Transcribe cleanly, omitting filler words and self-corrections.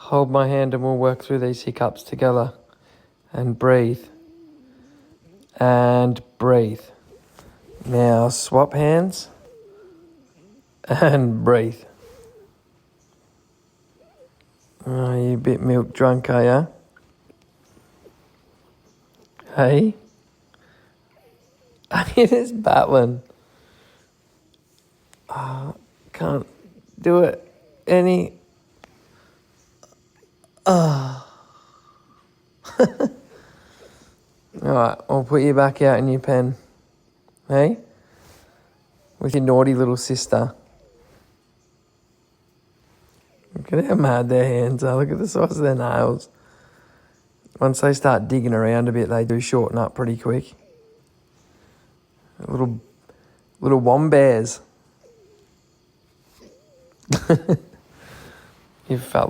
Hold my hand and we'll work through these hiccups together. And breathe. And breathe. Now swap hands. And breathe. Oh, you a bit milk drunk, are ya? Hey? It is battling. Oh, can't do it any. Oh. Alright, I'll put you back out in your pen. Hey? With your naughty little sister. Look at how mad their hands are. Look at the size of their nails. Once they start digging around a bit, they do shorten up pretty quick. Little wombats. You felt